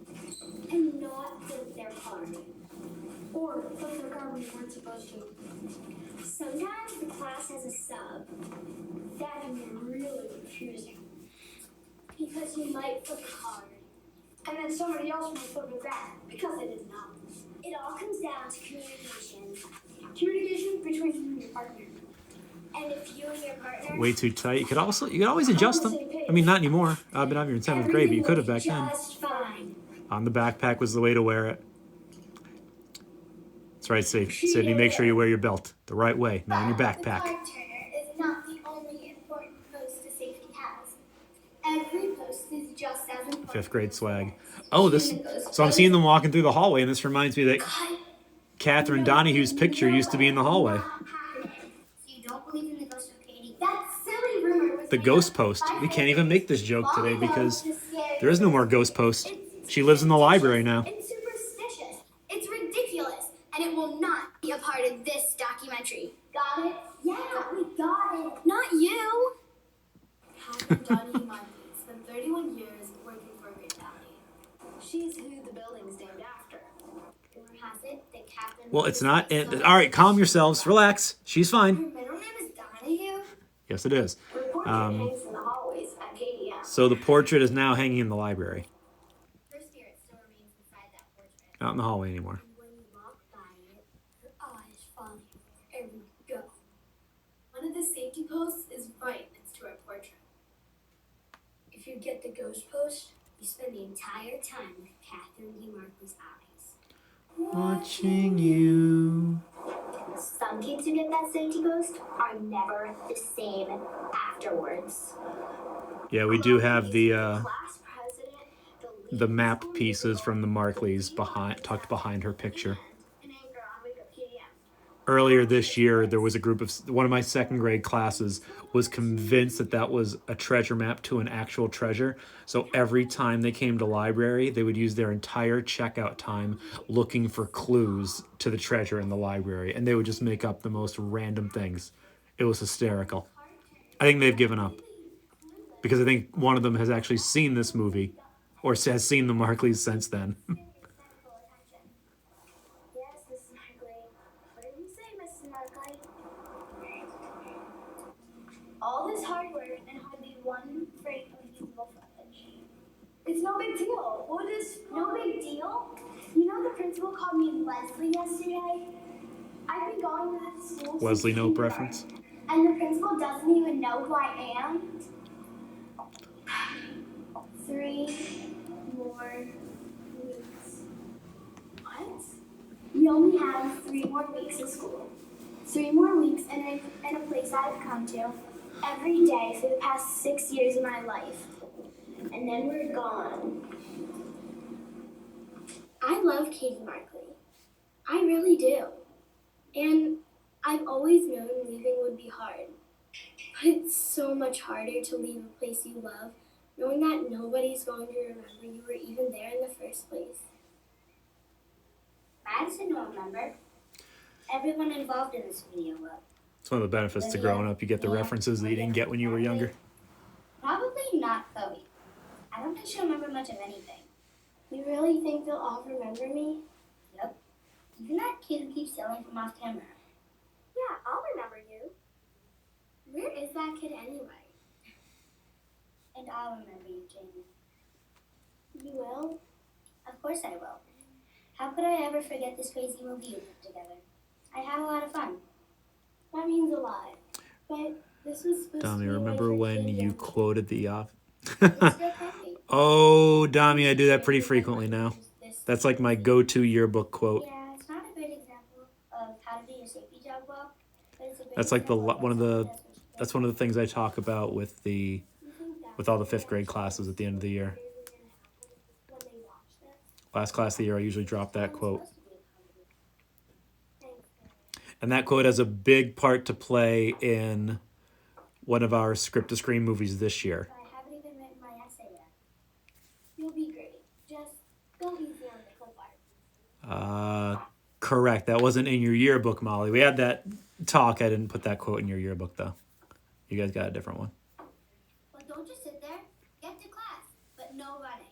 and not flip their card. Or flip their card when you weren't supposed to. Sometimes the class has a sub. That can be really confusing. Because you might flip a card. And then somebody else might flip it back because they didn't know. It all comes down to communication. Communication between you and your partner. And if you and your partner Way too tight. You could always adjust them. I mean, not anymore. I've been out here in 7th grade, but you could have back then. just fine. On the backpack was the way to wear it. That's right, Sydney. Make sure you wear your belt the right way, not in your The backpack. card turner is not the only important post a safety has. Every post is just as important. 5th grade swag. Oh, so I'm seeing them walking through the hallway, and this reminds me that Catherine Donahue's picture used to be in the hallway. So you don't believe in the ghost of Katie? That silly rumor was The made ghost up post. by We can't even make this joke today long ago because to scare there is no more ghost post. She lives in the library now. It's superstitious. It's ridiculous. And it will not be a part of this documentary. Got it? Yeah, we got it. Not you. Catherine Donahue Markey spent 31 years working for a great family. She's who the building's named after. Rumor has it that Catherine. Well, it's not. All right, calm yourselves. Relax. She's Her fine. middle name is Donahue. Yes, it is. Her portrait hangs in the hallways at KDM. So the portrait is now hanging in the library. Her spirit still remains inside that portrait. Not in the hallway anymore. And when you walk by it, your eyes follow you wherever you go. One of the safety posts is right next to our portrait. If you get the ghost post, you spend the entire time with Catherine D. Markley's eyes. Watching you. Some kids who get that safety ghost are never the same afterwards. Yeah, we do have the Class president, the map pieces from the Markleys tucked behind her picture. an anchor on Wake Up KDM. Earlier this year, there was a group of one of my 2nd grade classes was convinced that that was a treasure map to an actual treasure. So every time they came to library, they would use their entire checkout time looking for clues to the treasure in the library, and they would just make up the most random things. It was hysterical. I think they've given up because I think one of them has actually seen this movie or has seen the Markleys since then. Yes, Mrs. Markley. What did you say, Mrs. Markley? All this hard work and hardly one frame of usable footage. It's no big deal. What is No big deal. You know the principal called me Leslie yesterday? I've been going to that school since Leslie Knope kindergarten. reference. And the principal doesn't even know who I am? 3 more weeks. What? We only have 3 more weeks of school. 3 more weeks in a place I've come to every day for the past 6 years of my life. And then we're gone. I love Katie Markley. I really do. And I've always known leaving would be hard. But it's so much harder to leave a place you love, knowing that nobody's going to remember you were even there in the first place. Madison will remember. Everyone involved in this video will. It's one of the benefits to growing up. You get the references that you didn't get when you were younger. Probably not Chloe. I don't think she'll remember much of anything. You really think they'll all remember me? Yep. Even that kid who keeps yelling from off camera. Yeah, I'll remember you. Where is that kid anyway? And I'll remember you, Jamie. You will? Of course I will. How could I ever forget this crazy movie we put together? I had a lot of fun. That means a lot. But this was supposed to Dami, be remember like when you kid quoted the off? It's still coming. Oh, Dami, I do that pretty frequently now. That's like my go-to yearbook quote. Yeah, it's not a great example of how to do your safety job well, but it's a great That's like example of one of the what someone does when she that's one of the things I talk about with all the 5th grade classes at the end of the year. when they watch this. Last class of the year, I usually drop that quote. It's supposed to be a comedy. Thanks. And that quote has a big part to play in one of our script-to-screen movies this year. But I haven't even written my essay yet. You'll be great. Just go easy on the co-fire. Correct. That wasn't in your yearbook, Molly. We had that talk. I didn't put that quote in your yearbook, though. You guys got a different one. Well, don't just sit there. Get to class, but no running.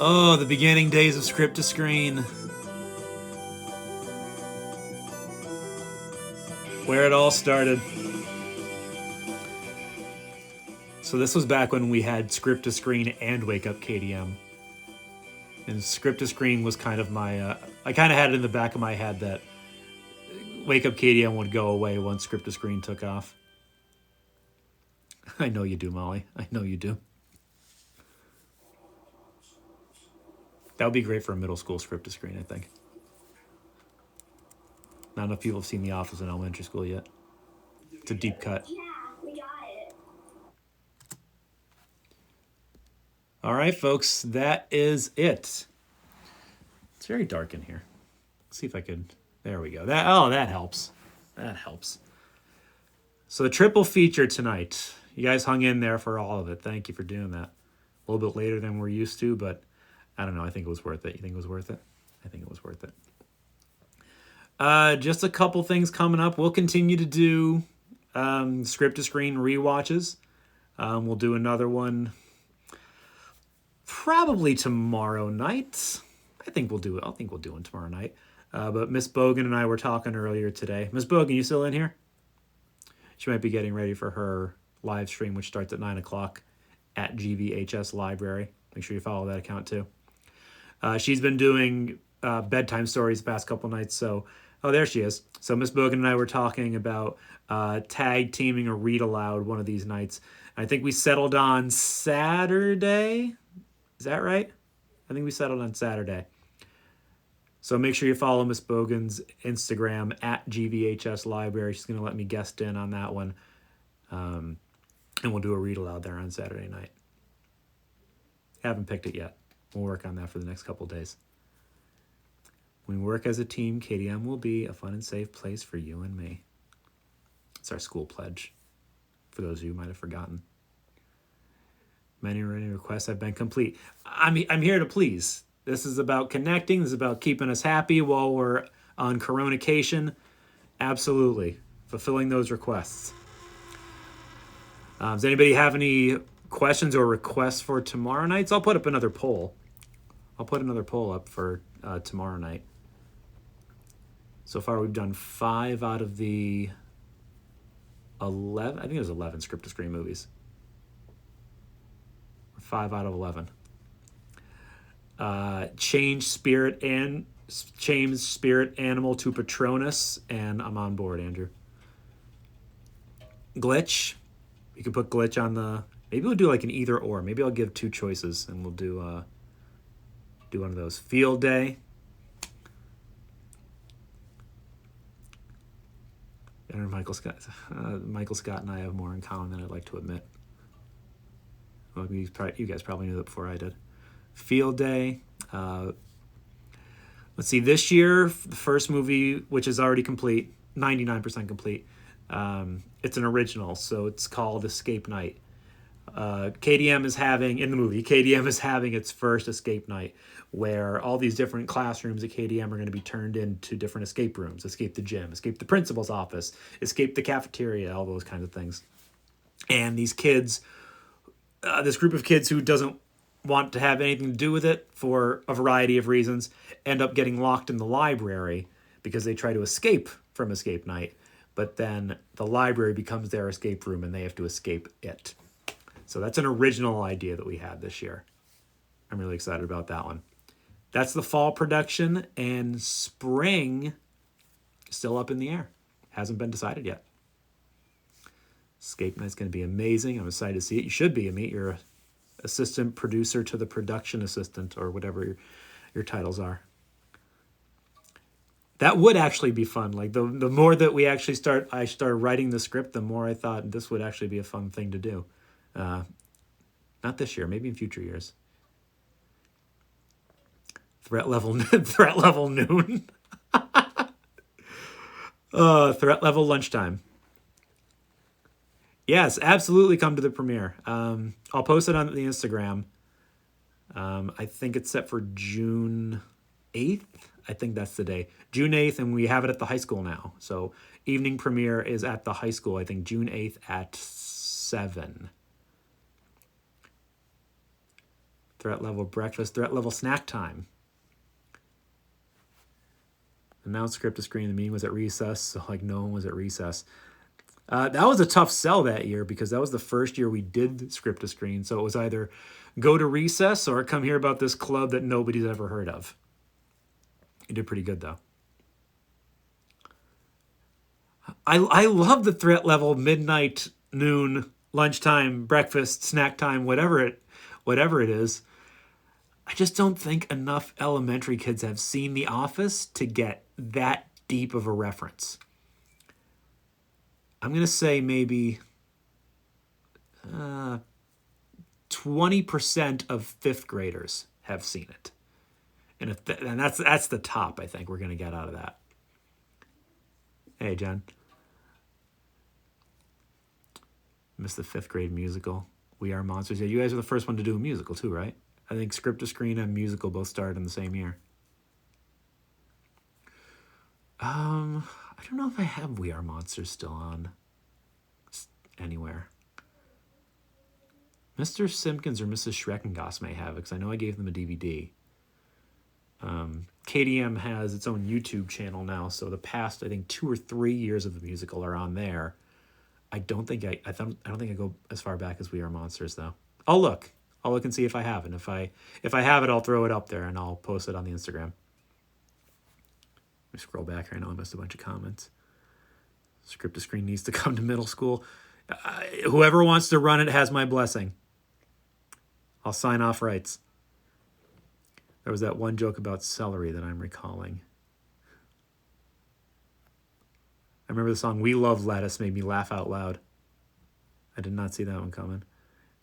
Oh, the beginning days of script-to-screen. Where it all started. So this was back when we had script-to-screen and Wake Up KDM. And script-to-screen was kind of my... I kind of had it in the back of my head that Wake Up KDM would go away once script-to-screen took off. I know you do, Molly. I know you do. That would be great for a middle school script-to-screen, I think. Not enough people have seen The Office in elementary school yet. It's a deep cut. Yeah, we got it. All right, folks, that is it. It's very dark in here. Let's see if I could... There we go. That helps. That helps. So the triple feature tonight. You guys hung in there for all of it. Thank you for doing that. A little bit later than we're used to, but I don't know. I think it was worth it. You think it was worth it? I think it was worth it. Just a couple things coming up. We'll continue to do script-to-screen rewatches. We'll do another one probably tomorrow night. I think we'll do one tomorrow night. But Miss Bogan and I were talking earlier today. Miss Bogan, you still in here? She might be getting ready for her live stream, which starts at 9 o'clock at GVHS Library. Make sure you follow that account too. She's been doing bedtime stories the past couple nights. So, oh, there she is. So Miss Bogan and I were talking about tag teaming a read aloud one of these nights. I think we settled on Saturday. Is that right? I think we settled on Saturday. So make sure you follow Miss Bogan's Instagram at GVHS Library. She's going to let me guest in on that one. And we'll do a read aloud there on Saturday night. Haven't picked it yet. We'll work on that for the next couple days. When we work as a team, KDM will be a fun and safe place for you and me. It's our school pledge, for those of you who might have forgotten. Many requests have been complete. I'm here to please. This is about connecting. This is about keeping us happy while we're on Coronication. Absolutely. Fulfilling those requests. Does anybody have any questions or requests for tomorrow night? So I'll put up another poll. I'll put another poll up for tomorrow night. So far we've done 5 out of the 11. I think it was 11 script-to-screen movies. 5 out of 11. Change spirit animal to Patronus, and I'm on board, Andrew. Glitch. You can put glitch on the... Maybe we'll do like an either or. Maybe I'll give 2 choices, and we'll do one of those. Field day. And Michael Scott and I have more in common than I'd like to admit. Well, you guys probably knew that before I did. Field day. Let's see. This year, the first movie, which is already complete, 99% complete, It's an original, so it's called Escape Night. KDM is having, in the movie, KDM is having its first escape night where all these different classrooms at KDM are going to be turned into different escape rooms. Escape the gym, escape the principal's office, escape the cafeteria, all those kinds of things. And these kids, this group of kids who doesn't want to have anything to do with it for a variety of reasons, end up getting locked in the library because they try to escape from escape night. But then the library becomes their escape room and they have to escape it. So that's an original idea that we had this year. I'm really excited about that one. That's the fall production, and spring still up in the air. Hasn't been decided yet. Escape Night's going to be amazing. I'm excited to see it. You should be, Amit. You're an assistant producer to the production assistant, or whatever your titles are. That would actually be fun. Like the more that we actually I started writing the script, the more I thought this would actually be a fun thing to do. Not this year, maybe in future years. Threat level noon. Threat level lunchtime. Yes, absolutely come to the premiere. I'll post it on the Instagram. I think it's set for June 8th. I think that's the day. June 8th, and we have it at the high school now. So evening premiere is at the high school, I think June 8th at 7. Threat level breakfast, threat level snack time. Announced script to screen. The meeting was at recess, so like no one was at recess. That was a tough sell that year because that was the first year we did script to screen. So it was either go to recess or come hear about this club that nobody's ever heard of. You did pretty good though. I love the threat level midnight, noon, lunchtime, breakfast, snack time, whatever it is. I just don't think enough elementary kids have seen The Office to get that deep of a reference. I'm going to say maybe 20% of fifth graders have seen it. And that's the top I think we're going to get out of that. Hey, Jen. Missed the fifth grade musical. We Are Monsters. Yeah, you guys are the first one to do a musical too, right? I think script to screen and musical both started in the same year. I don't know if I have We Are Monsters still on anywhere. Mr. Simpkins or Mrs. Schreckengoss may have it, because I know I gave them a DVD. KDM has its own YouTube channel now, so the past, I think, 2 or 3 years of the musical are on there. I don't think I go as far back as We Are Monsters, though. I'll look and see if I have it. If I have it, I'll throw it up there and I'll post it on the Instagram. Let me scroll back here. I know I missed a bunch of comments. Script to screen needs to come to middle school. Whoever wants to run it has my blessing. I'll sign off rights. There was that one joke about celery that I'm recalling. I remember the song We Love Lettuce made me laugh out loud. I did not see that one coming.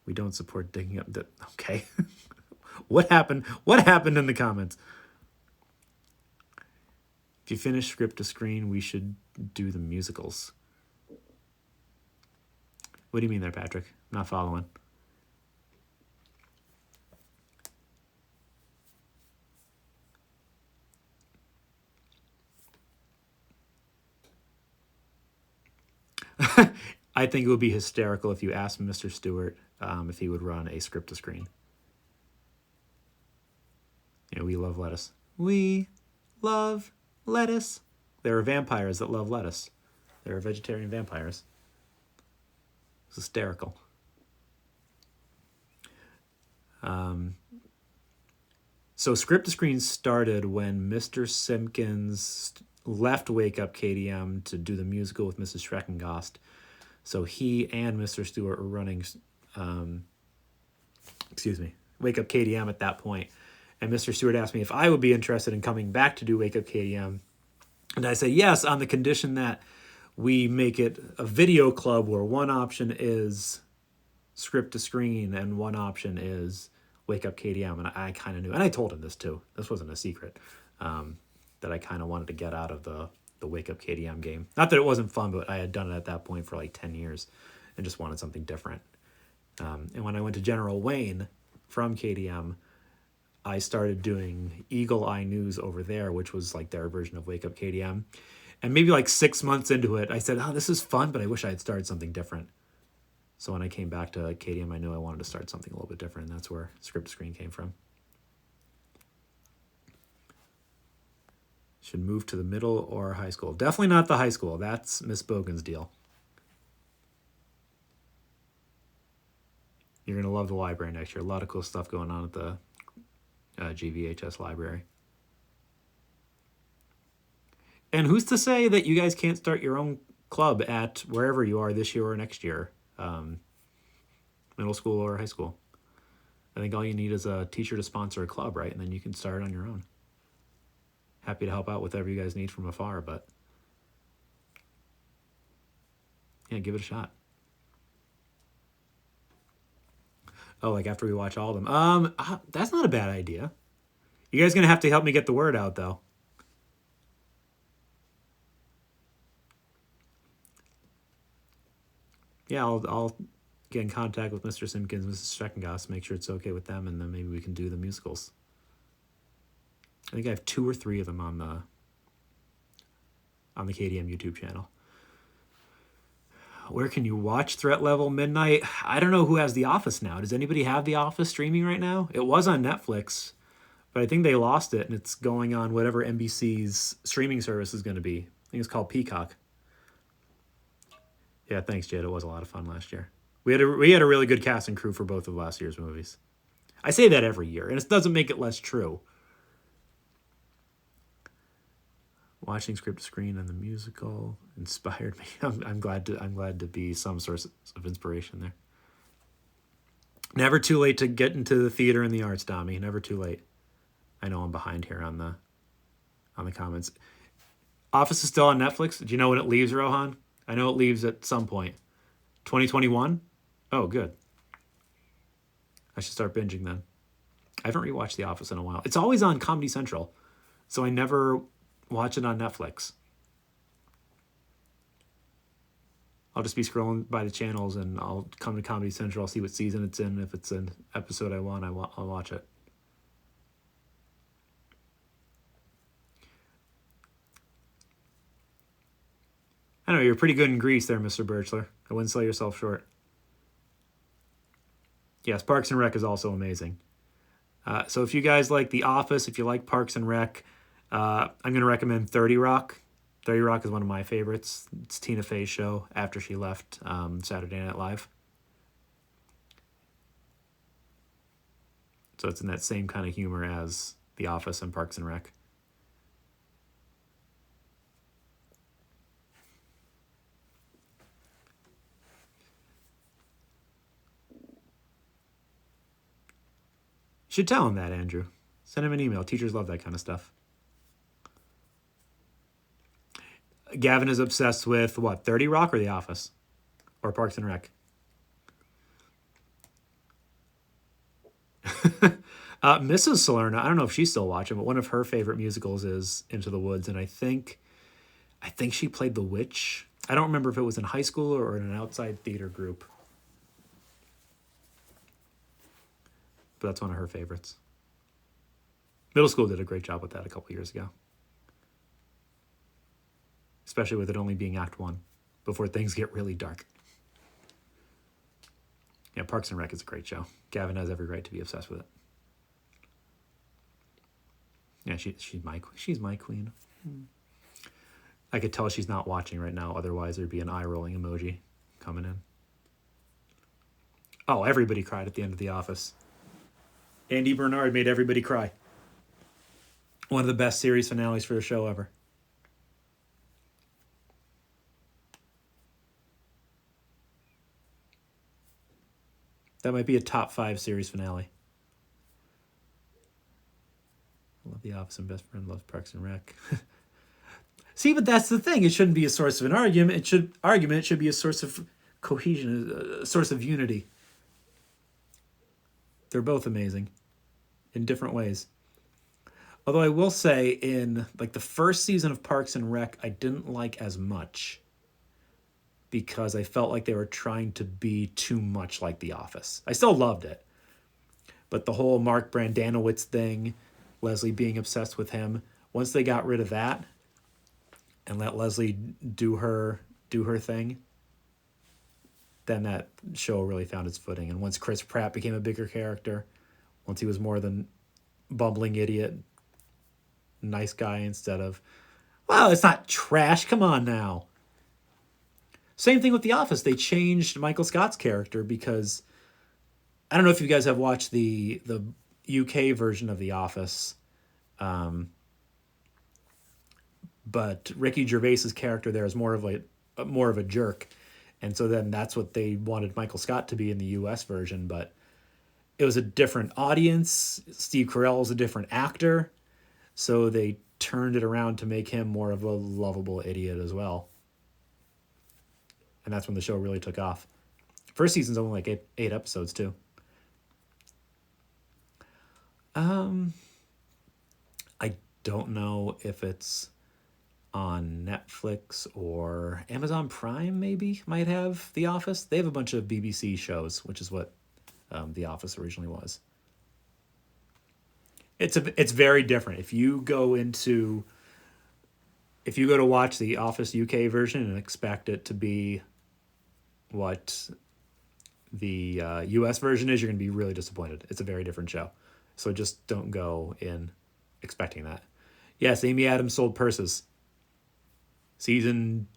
We don't support digging up the... Okay. What happened? What happened in the comments? If you finish script to screen, we should do the musicals. What do you mean there, Patrick? I'm not following. I think it would be hysterical if you asked Mr. Stewart if he would run a script to screen. You know, we love lettuce. We love lettuce. There are vampires that love lettuce. There are vegetarian vampires. It's hysterical. So script to screen started when Mr. Simpkins left Wake Up KDM to do the musical with Mrs. Schreckengost. So he and Mr. Stewart were running, Wake Up KDM at that point. And Mr. Stewart asked me if I would be interested in coming back to do Wake Up KDM. And I said yes, on the condition that we make it a video club where one option is script to screen and one option is Wake Up KDM. And I kind of knew, and I told him this too. This wasn't a secret, that I kind of wanted to get out of the the Wake Up KDM game. Not that it wasn't fun, but I had done it at that point for like 10 years and just wanted something different. And when I went to General Wayne from KDM, I started doing Eagle Eye News over there, which was like their version of Wake Up KDM. And maybe like 6 months into it, I said, oh, this is fun, but I wish I had started something different. So when I came back to KDM, I knew I wanted to start something a little bit different, and that's where Script to Screen came from. Should move to the middle or high school. Definitely not the high school. That's Miss Bogan's deal. You're going to love the library next year. A lot of cool stuff going on at the GVHS library. And who's to say that you guys can't start your own club at wherever you are this year or next year? Middle school or high school. I think all you need is a teacher to sponsor a club, right? And then you can start on your own. Happy to help out with whatever you guys need from afar, but yeah, give it a shot. Oh, like after we watch all of them. That's not a bad idea. You guys gonna have to help me get the word out, though. Yeah, I'll get in contact with Mr. Simpkins, Mrs. Streckengoss, make sure it's okay with them, and then maybe we can do the musicals. I think I have 2 or 3 of them on the KDM YouTube channel. Where can you watch Threat Level Midnight? I don't know who has The Office now. Does anybody have The Office streaming right now? It was on Netflix, but I think they lost it, and it's going on whatever NBC's streaming service is going to be. I think it's called Peacock. Yeah, thanks, Jed. It was a lot of fun last year. We had a really good cast and crew for both of last year's movies. I say that every year, and it doesn't make it less true. Watching Script to Screen and the musical inspired me. I'm glad to be some source of inspiration there. Never too late to get into the theater and the arts, Dami. Never too late. I know I'm behind here on the comments. Office is still on Netflix. Do you know when it leaves, Rohan? I know it leaves at some point. 2021? Oh, good. I should start binging then. I haven't rewatched The Office in a while. It's always on Comedy Central, so I never watch it on Netflix. I'll just be scrolling by the channels and I'll come to Comedy Central. I'll see what season it's in. If it's an episode I want, I'll watch it. I know, you're pretty good in Greece there, Mr. Birchler. I wouldn't sell yourself short. Yes, Parks and Rec is also amazing. So if you guys like The Office, if you like Parks and Rec, I'm going to recommend 30 Rock. 30 Rock is one of my favorites. It's Tina Fey's show after she left Saturday Night Live. So it's in that same kind of humor as The Office and Parks and Rec. Should tell him that, Andrew. Send him an email. Teachers love that kind of stuff. Gavin is obsessed with, what, 30 Rock or The Office? Or Parks and Rec? Mrs. Salerno, I don't know if she's still watching, but one of her favorite musicals is Into the Woods, and I think she played the witch. I don't remember if it was in high school or in an outside theater group. But that's one of her favorites. Middle school did a great job with that a couple years ago. Especially with it only being Act 1, before things get really dark. Yeah, Parks and Rec is a great show. Gavin has every right to be obsessed with it. Yeah, she's my queen. I could tell she's not watching right now, otherwise there'd be an eye-rolling emoji coming in. Oh, everybody cried at the end of The Office. Andy Bernard made everybody cry. One of the best series finales for a show ever. That might be a top 5 series finale. I love The Office and Best Friend loves Parks and Rec. See, but that's the thing. It shouldn't be a source of an argument. It should be a source of cohesion, a source of unity. They're both amazing in different ways. Although I will say, in like the first season of Parks and Rec, I didn't like as much because I felt like they were trying to be too much like The Office. I still loved it, but the whole Mark Brandanowitz thing, Leslie being obsessed with him, once they got rid of that and let Leslie do her thing, then that show really found its footing. And once Chris Pratt became a bigger character, once he was more than bumbling idiot, nice guy instead of, well, it's not trash, come on now. Same thing with The Office. They changed Michael Scott's character because I don't know if you guys have watched the UK version of The Office, but Ricky Gervais's character there is more of a jerk, and so then that's what they wanted Michael Scott to be in the US version. But it was a different audience. Steve Carell is a different actor, so they turned it around to make him more of a lovable idiot as well. And that's when the show really took off. First season's only like eight episodes too. I don't know if it's on Netflix or Amazon Prime. Maybe might have The Office. They have a bunch of BBC shows, which is what The Office originally was. It's very different. If you go to watch the Office UK version and expect it to be what the US version is, you're going to be really disappointed. It's a very different show. So just don't go in expecting that. Yes, Amy Adams Sold Purses. Season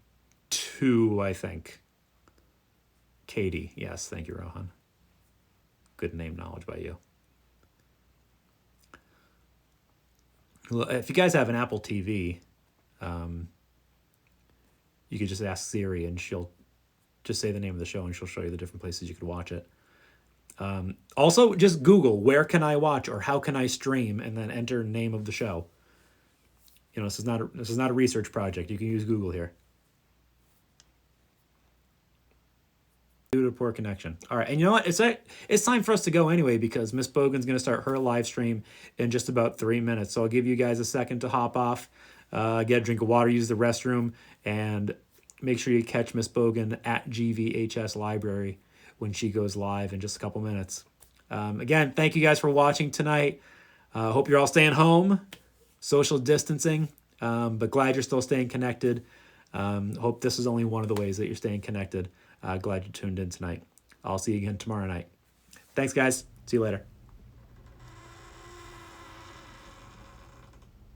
2, I think. Katie. Yes, thank you, Rohan. Good name knowledge by you. Well, if you guys have an Apple TV, you could just ask Siri and she'll just say the name of the show and she'll show you the different places you could watch it. Also, just Google where can I watch or how can I stream, and then enter name of the show. You know, this is not a research project. You can use Google here. Due to poor connection. All right, and you know what? It's time for us to go anyway because Miss Bogan's going to start her live stream in just about 3 minutes. So I'll give you guys a second to hop off, get a drink of water, use the restroom, and make sure you catch Miss Bogan at GVHS Library when she goes live in just a couple minutes. Again, thank you guys for watching tonight. Hope you're all staying home, social distancing, but glad you're still staying connected. Hope this is only one of the ways that you're staying connected. Glad you tuned in tonight. I'll see you again tomorrow night. Thanks, guys. See you later.